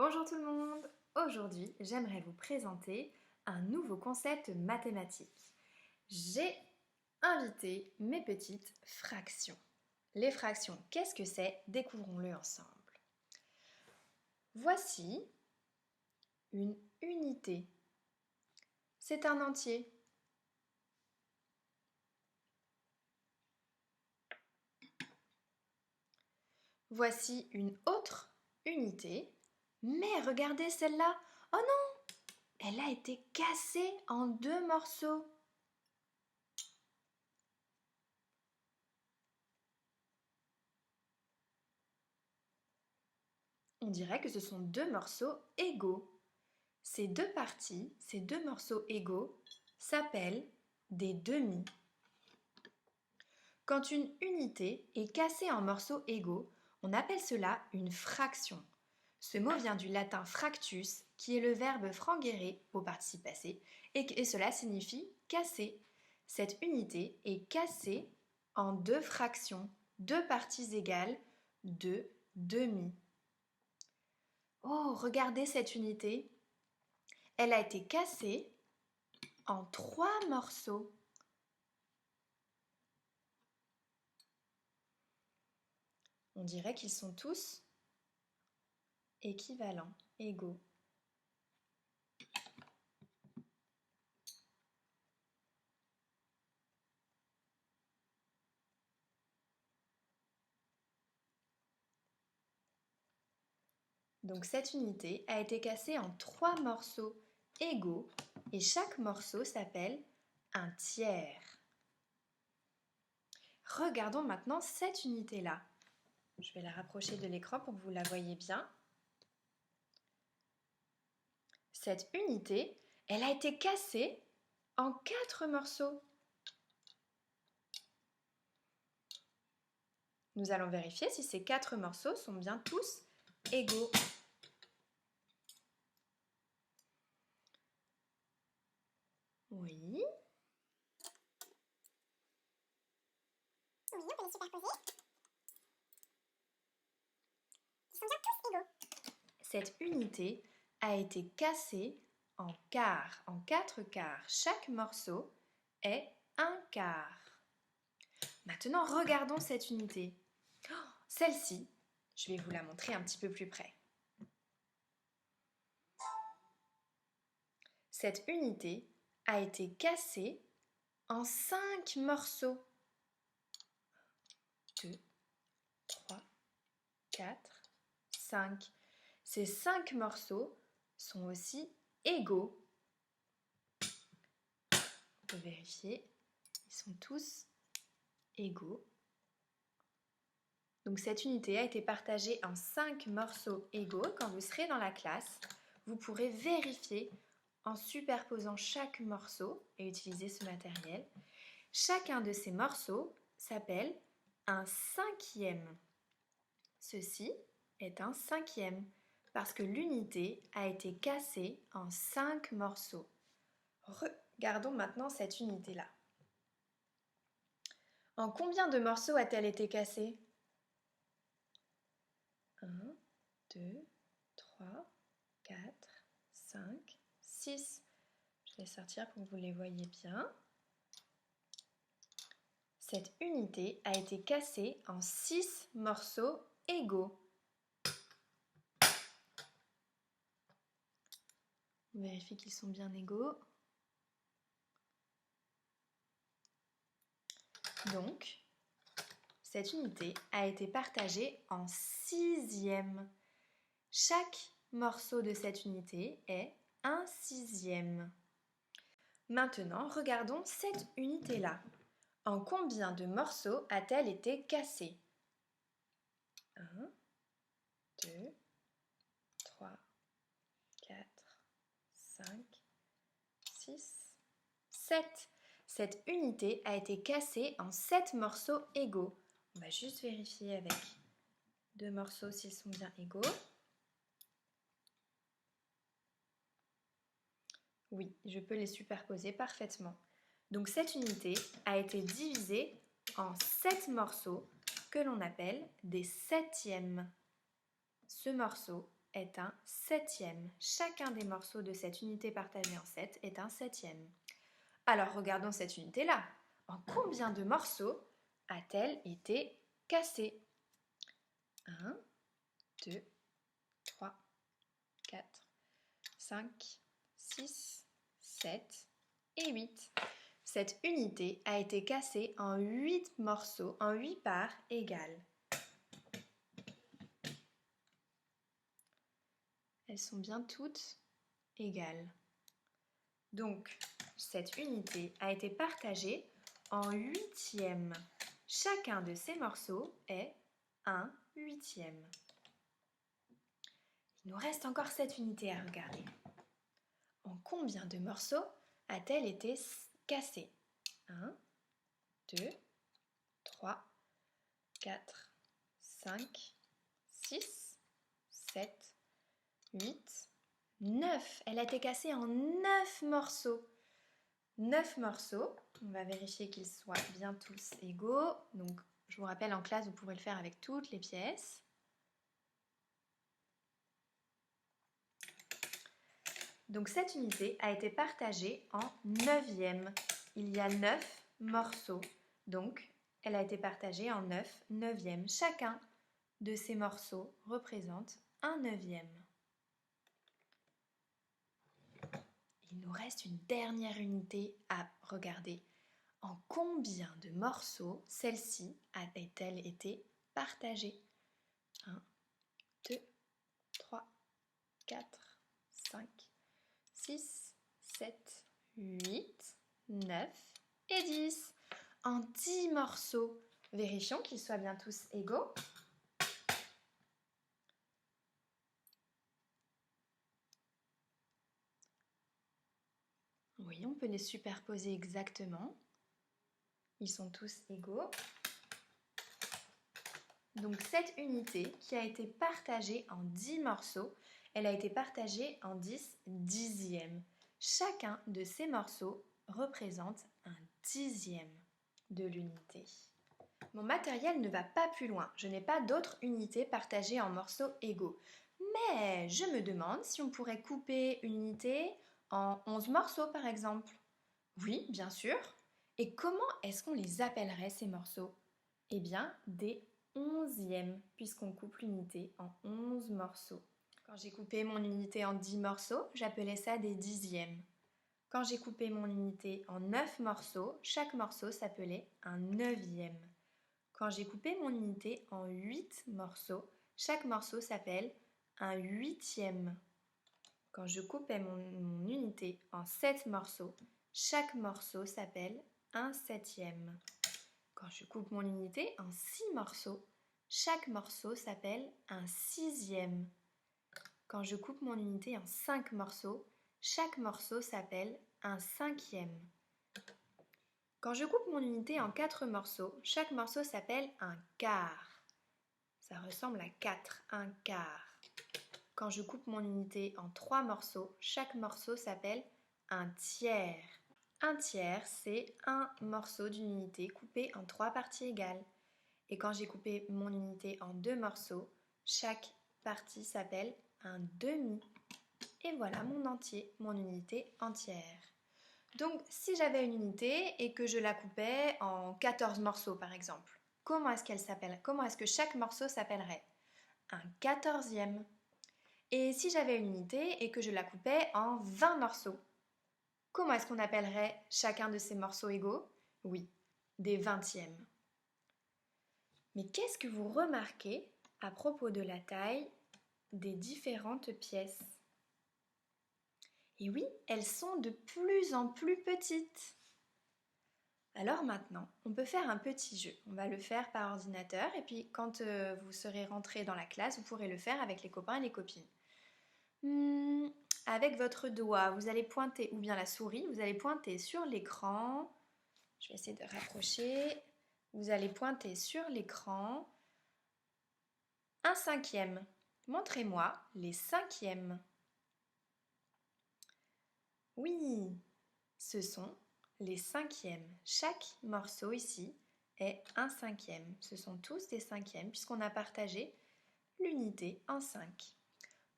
Bonjour tout le monde! Aujourd'hui, j'aimerais vous présenter un nouveau concept mathématique. J'ai invité mes petites fractions. Les fractions, qu'est-ce que c'est? Découvrons-le ensemble. Voici une unité. C'est un entier. Voici une autre unité. Mais regardez celle-là! Oh non! Elle a été cassée en 2 morceaux. On dirait que ce sont 2 morceaux égaux. Ces deux parties, ces 2 morceaux égaux, s'appellent des demi. Quand une unité est cassée en morceaux égaux, on appelle cela une fraction. Ce mot vient du latin fractus, qui est le verbe frangere au participe passé, et cela signifie casser. Cette unité est cassée en 2 fractions, 2 parties égales, 2 demi. Oh, regardez cette unité! Elle a été cassée en 3 morceaux. On dirait qu'ils sont tous équivalents, égaux. Donc cette unité a été cassée en 3 morceaux égaux et chaque morceau s'appelle un tiers. Regardons maintenant cette unité-là. Je vais la rapprocher de l'écran pour que vous la voyez bien. Cette unité, elle a été cassée en 4 morceaux. Nous allons vérifier si ces 4 morceaux sont bien tous égaux. Oui. Oui, on peut les superposer. Ils sont bien tous égaux. Cette unité a été cassée en quarts, en 4 quarts. Chaque morceau est un quart. Maintenant, regardons cette unité. Oh, celle-ci, je vais vous la montrer un petit peu plus près. Cette unité a été cassée en 5 morceaux. 2, 3, 4, 5. Ces 5 morceaux sont aussi égaux. On peut vérifier, ils sont tous égaux. Donc cette unité a été partagée en 5 morceaux égaux. Quand vous serez dans la classe, vous pourrez vérifier en superposant chaque morceau et utiliser ce matériel. Chacun de ces morceaux s'appelle un cinquième. Ceci est un cinquième parce que l'unité a été cassée en 5 morceaux. Regardons maintenant cette unité-là. En combien de morceaux a-t-elle été cassée? 1, 2, 3, 4, 5, 6. Je vais sortir pour que vous les voyez bien. Cette unité a été cassée en 6 morceaux égaux. On vérifie qu'ils sont bien égaux. Donc, cette unité a été partagée en 6e. Chaque morceau de cette unité est un 6e. Maintenant, regardons cette unité-là. En combien de morceaux a-t-elle été cassée? 1, 2, 3, 4, 5, 6, 7. Cette unité a été cassée en 7 morceaux égaux. On va juste vérifier avec 2 morceaux s'ils sont bien égaux. Oui, je peux les superposer parfaitement. Donc cette unité a été divisée en 7 morceaux que l'on appelle des septièmes. Ce morceau est un septième. Chacun des morceaux de cette unité partagée en 7 est un septième. Alors regardons cette unité-là. En combien de morceaux a-t-elle été cassée? 1, 2, 3, 4, 5, 6, 7 et 8. Cette unité a été cassée en 8 morceaux, en 8 parts égales. Elles sont bien toutes égales. Donc, cette unité a été partagée en huitièmes. Chacun de ces morceaux est un huitième. Il nous reste encore cette unité à regarder. En combien de morceaux a-t-elle été cassée? 1, 2, 3, 4, 5, 6, 7, 8, 9. Elle a été cassée en 9 morceaux. 9 morceaux. On va vérifier qu'ils soient bien tous égaux. Donc, je vous rappelle, en classe, vous pourrez le faire avec toutes les pièces. Donc, cette unité a été partagée en neuvièmes. Il y a 9 morceaux. Donc, elle a été partagée en 9 neuvièmes. Chacun de ces morceaux représente un neuvième. Il nous reste une dernière unité à regarder. En combien de morceaux celle-ci a-t-elle été partagée? 1, 2, 3, 4, 5, 6, 7, 8, 9 et 10. En 10 morceaux. Vérifions qu'ils soient bien tous égaux. Oui, on peut les superposer exactement. Ils sont tous égaux. Donc cette unité qui a été partagée en 10 morceaux, elle a été partagée en 10 dixièmes. Chacun de ces morceaux représente un dixième de l'unité. Mon matériel ne va pas plus loin. Je n'ai pas d'autres unités partagées en morceaux égaux. Mais je me demande si on pourrait couper une unité en 11 morceaux par exemple. Oui, bien sûr. Et comment est-ce qu'on les appellerait ces morceaux? Eh bien, des onzièmes, puisqu'on coupe l'unité en 11 morceaux. Quand j'ai coupé mon unité en 10 morceaux, j'appelais ça des dixièmes. Quand j'ai coupé mon unité en 9 morceaux, chaque morceau s'appelait un neuvième. Quand j'ai coupé mon unité en 8 morceaux, chaque morceau s'appelle un huitième. Quand je coupais mon unité en 7 morceaux, chaque morceau s'appelle un septième. Quand je coupe mon unité en 6 morceaux, chaque morceau s'appelle un sixième. Quand je coupe mon unité en 5 morceaux, chaque morceau s'appelle un cinquième. Quand je coupe mon unité en 4 morceaux, chaque morceau s'appelle un quart. Ça ressemble à 4, un quart. Quand je coupe mon unité en 3 morceaux, chaque morceau s'appelle un tiers. Un tiers, c'est un morceau d'une unité coupé en 3 parties égales. Et quand j'ai coupé mon unité en 2 morceaux, chaque partie s'appelle un demi. Et voilà mon entier, mon unité entière. Donc, si j'avais une unité et que je la coupais en 14 morceaux, par exemple, comment est-ce qu'elle s'appelle? Comment est-ce que chaque morceau s'appellerait? Un quatorzième. Et si j'avais une unité et que je la coupais en 20 morceaux, comment est-ce qu'on appellerait chacun de ces morceaux égaux? Oui, des vingtièmes. Mais qu'est-ce que vous remarquez à propos de la taille des différentes pièces? Et oui, elles sont de plus en plus petites. Alors maintenant, on peut faire un petit jeu. On va le faire par ordinateur et puis quand vous serez rentré dans la classe, vous pourrez le faire avec les copains et les copines. Avec votre doigt, vous allez pointer, ou bien la souris, vous allez pointer sur l'écran. Je vais essayer de rapprocher. Vous allez pointer sur l'écran un cinquième. Montrez-moi les cinquièmes. Oui, ce sont les cinquièmes. Chaque morceau ici est un cinquième. Ce sont tous des cinquièmes puisqu'on a partagé l'unité en 5.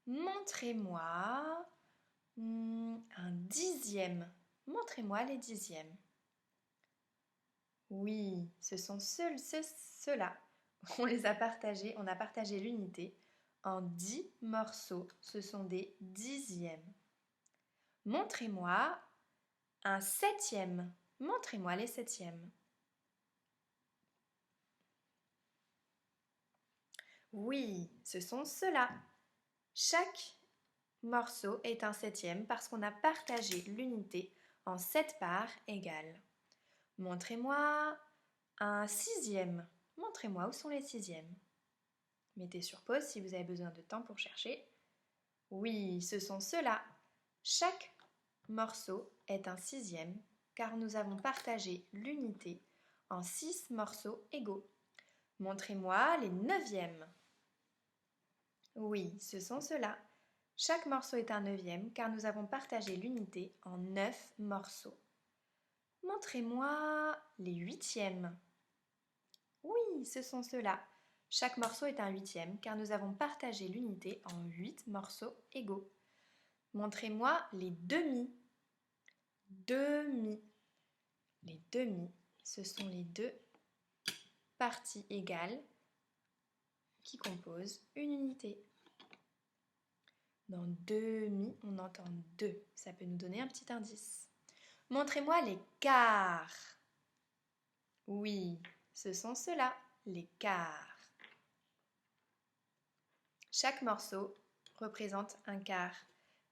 Montrez-moi un dixième. Montrez-moi les dixièmes. Oui, ce sont ceux-là. On les a partagés, on a partagé l'unité en 10 morceaux. Ce sont des dixièmes. Montrez-moi un septième. Montrez-moi les septièmes. Oui, ce sont ceux-là. Chaque morceau est un septième parce qu'on a partagé l'unité en 7 parts égales. Montrez-moi un sixième. Montrez-moi où sont les sixièmes. Mettez sur pause si vous avez besoin de temps pour chercher. Oui, ce sont ceux-là. Chaque morceau est un sixième car nous avons partagé l'unité en 6 morceaux égaux. Montrez-moi les neuvièmes. Oui, ce sont ceux-là. Chaque morceau est un neuvième car nous avons partagé l'unité en 9 morceaux. Montrez-moi les huitièmes. Oui, ce sont ceux-là. Chaque morceau est un huitième car nous avons partagé l'unité en 8 morceaux égaux. Montrez-moi les demi. Demi. Les demi, ce sont les deux parties égales qui composent une unité. Dans demi, on entend deux. Ça peut nous donner un petit indice. Montrez-moi les quarts. Oui, ce sont ceux-là, les quarts. Chaque morceau représente un quart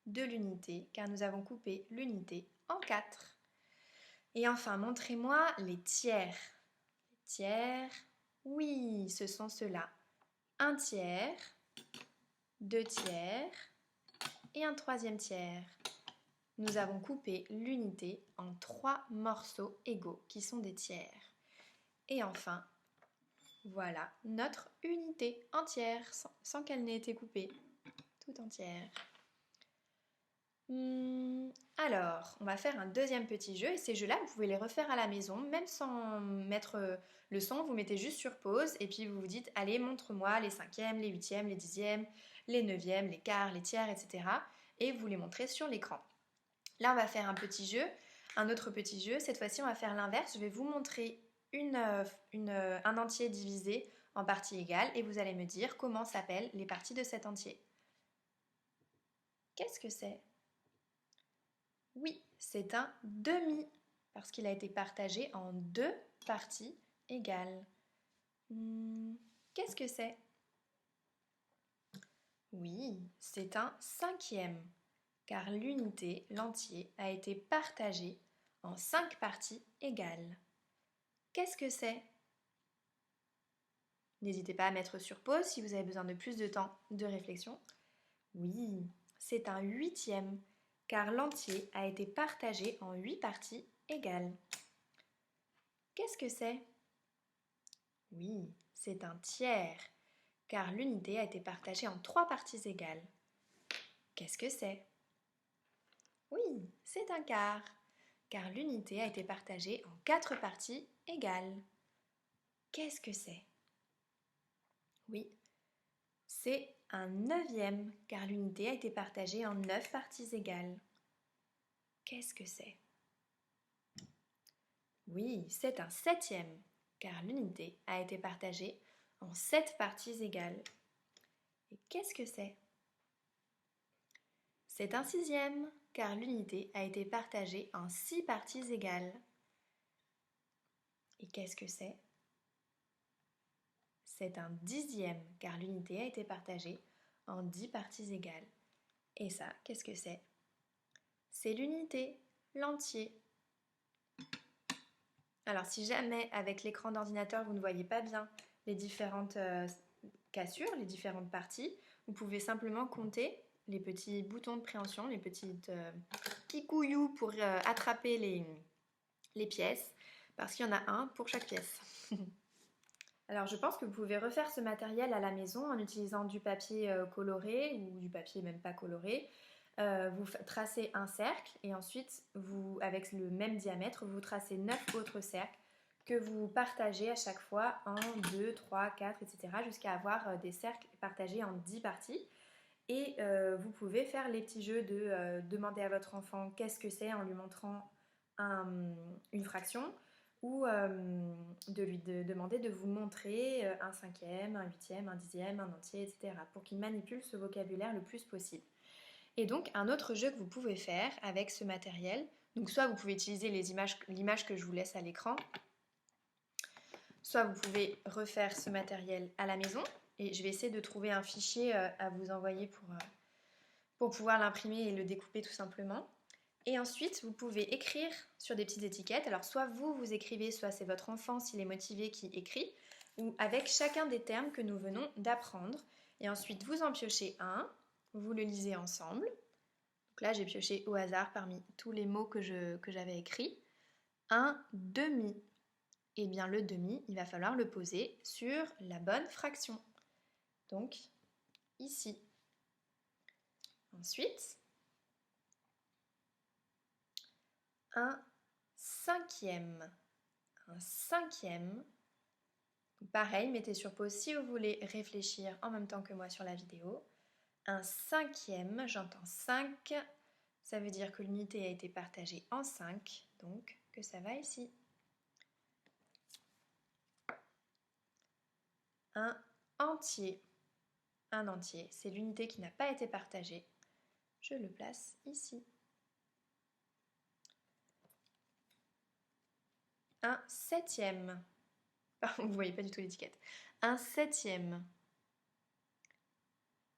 de l'unité car nous avons coupé l'unité en 4. Et enfin, montrez-moi les tiers. Les tiers, oui, ce sont ceux-là. Un tiers, 2 tiers et un troisième tiers. Nous avons coupé l'unité en 3 morceaux égaux qui sont des tiers. Et enfin, voilà notre unité entière sans qu'elle n'ait été coupée, tout entière. Alors, on va faire un deuxième petit jeu et ces jeux-là, vous pouvez les refaire à la maison, même sans mettre le son, vous mettez juste sur pause et puis vous vous dites, allez, montre-moi les cinquièmes, les huitièmes, les dixièmes, les neuvièmes, les quarts, les tiers, etc. Et vous les montrez sur l'écran. Là, on va faire un petit jeu, un autre petit jeu. Cette fois-ci, on va faire l'inverse. Je vais vous montrer un entier divisé en parties égales et vous allez me dire comment s'appellent les parties de cet entier. Qu'est-ce que c'est ? Oui, c'est un demi, parce qu'il a été partagé en 2 parties égales. Qu'est-ce que c'est ? Oui, c'est un cinquième, car l'unité, l'entier, a été partagé en 5 parties égales. Qu'est-ce que c'est ? N'hésitez pas à mettre sur pause si vous avez besoin de plus de temps de réflexion. Oui, c'est un huitième, car l'entier a été partagé en 8 parties égales. Qu'est-ce que c'est ? Oui, c'est un tiers, car l'unité a été partagée en 3 parties égales. Qu'est-ce que c'est ? Oui, c'est un quart, car l'unité a été partagée en 4 parties égales. Qu'est-ce que c'est ? Oui, c'est un neuvième, car l'unité a été partagée en 9 parties égales. Qu'est-ce que c'est ? Oui, c'est un septième, car l'unité a été partagée en 7 parties égales. Et qu'est-ce que c'est ? C'est un sixième, car l'unité a été partagée en 6 parties égales. Et qu'est-ce que c'est ? C'est un dixième, car l'unité a été partagée en 10 parties égales. Et ça, qu'est-ce que c'est ? C'est l'unité, l'entier. Alors si jamais avec l'écran d'ordinateur vous ne voyez pas bien les différentes cassures, les différentes parties, vous pouvez simplement compter les petits boutons de préhension, les petites kikouillous pour attraper les pièces, parce qu'il y en a un pour chaque pièce. Alors je pense que vous pouvez refaire ce matériel à la maison en utilisant du papier coloré ou du papier même pas coloré. Vous tracez un cercle et ensuite, avec le même diamètre, vous tracez 9 autres cercles que vous partagez à chaque fois en 2, 3, 4, etc. jusqu'à avoir des cercles partagés en 10 parties. Et vous pouvez faire les petits jeux de demander à votre enfant qu'est-ce que c'est en lui montrant une fraction, ou de lui demander de vous montrer un cinquième, un huitième, un dixième, un entier, etc. pour qu'il manipule ce vocabulaire le plus possible. Et donc un autre jeu que vous pouvez faire avec ce matériel, donc soit vous pouvez utiliser l'image que je vous laisse à l'écran, soit vous pouvez refaire ce matériel à la maison, et je vais essayer de trouver un fichier à vous envoyer pour pouvoir l'imprimer et le découper tout simplement. Et ensuite, vous pouvez écrire sur des petites étiquettes. Alors soit vous écrivez, soit c'est votre enfant s'il est motivé qui écrit, ou avec chacun des termes que nous venons d'apprendre. Et ensuite, vous en piochez un, vous le lisez ensemble. Donc là, j'ai pioché au hasard parmi tous les mots que j'avais écrits. Un demi. Et bien le demi, il va falloir le poser sur la bonne fraction. Donc ici. Ensuite, un cinquième. Un cinquième. Pareil, mettez sur pause si vous voulez réfléchir en même temps que moi sur la vidéo. Un cinquième, j'entends 5, ça veut dire que l'unité a été partagée en 5, donc que ça va ici. Un entier. Un entier, c'est l'unité qui n'a pas été partagée. Je le place ici. Un septième. Vous ne voyez pas du tout l'étiquette. Un septième.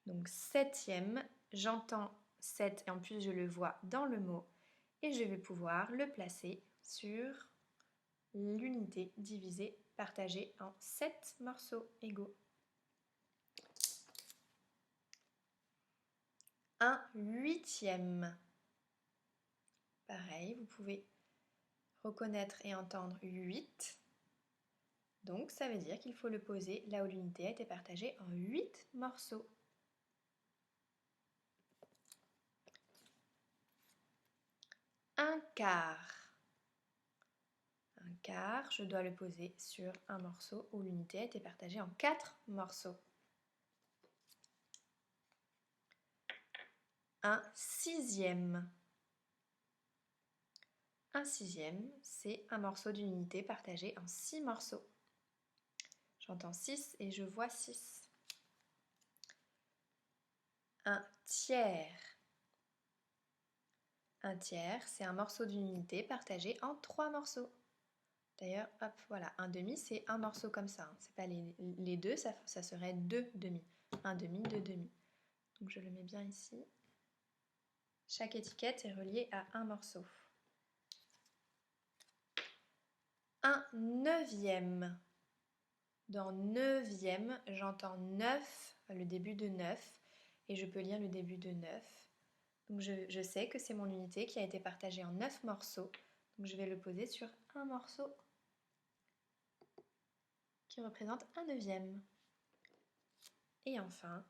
Donc septième, j'entends 7 et en plus je le vois dans le mot et je vais pouvoir le placer sur l'unité divisée, partagée en 7 morceaux égaux. Un huitième. Pareil, vous pouvez reconnaître et entendre 8. Donc ça veut dire qu'il faut le poser là où l'unité a été partagée en 8 morceaux. Un quart. Un quart, je dois le poser sur un morceau où l'unité a été partagée en 4 morceaux. Un sixième. Un sixième, c'est un morceau d'une unité partagée en 6 morceaux. J'entends 6 et je vois 6. Un tiers. Un tiers, c'est un morceau d'une unité partagé en 3 morceaux. D'ailleurs, hop, voilà, un demi, c'est un morceau comme ça. Hein. C'est pas les deux, ça serait 2 demi. Un demi, 2 demi. Donc je le mets bien ici. Chaque étiquette est reliée à un morceau. Un neuvième. Dans neuvième, j'entends 9, le début de 9, et je peux lire le début de 9. Donc je sais que c'est mon unité qui a été partagée en 9 morceaux. Donc je vais le poser sur un morceau qui représente un neuvième. Et enfin,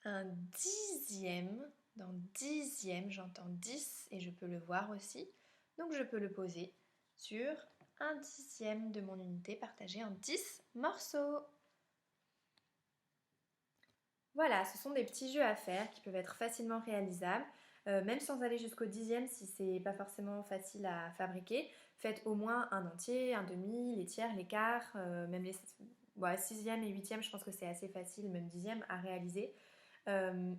un dixième. Dans dixième, j'entends 10 et je peux le voir aussi. Donc je peux le poser sur un dixième de mon unité partagée en 10 morceaux. Voilà, ce sont des petits jeux à faire qui peuvent être facilement réalisables, même sans aller jusqu'au dixième si c'est pas forcément facile à fabriquer. Faites au moins un entier, un demi, les tiers, les quarts, même les sixième et huitième, je pense que c'est assez facile, même dixième, à réaliser.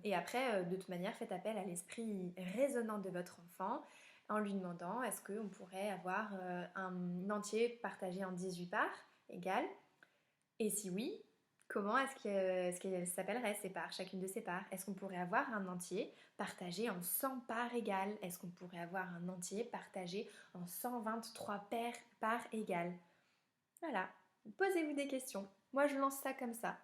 Et après, de toute manière, faites appel à l'esprit raisonnant de votre enfant en lui demandant est-ce qu'on pourrait avoir un entier partagé en 18 parts égales, et si oui, comment est-ce qu'elle s'appellerait ces parts, chacune de ces parts? Est-ce qu'on pourrait avoir un entier partagé en 100 parts égales? Est-ce qu'on pourrait avoir un entier partagé en 123 parts égales? Voilà, posez-vous des questions. Moi, je lance ça comme ça.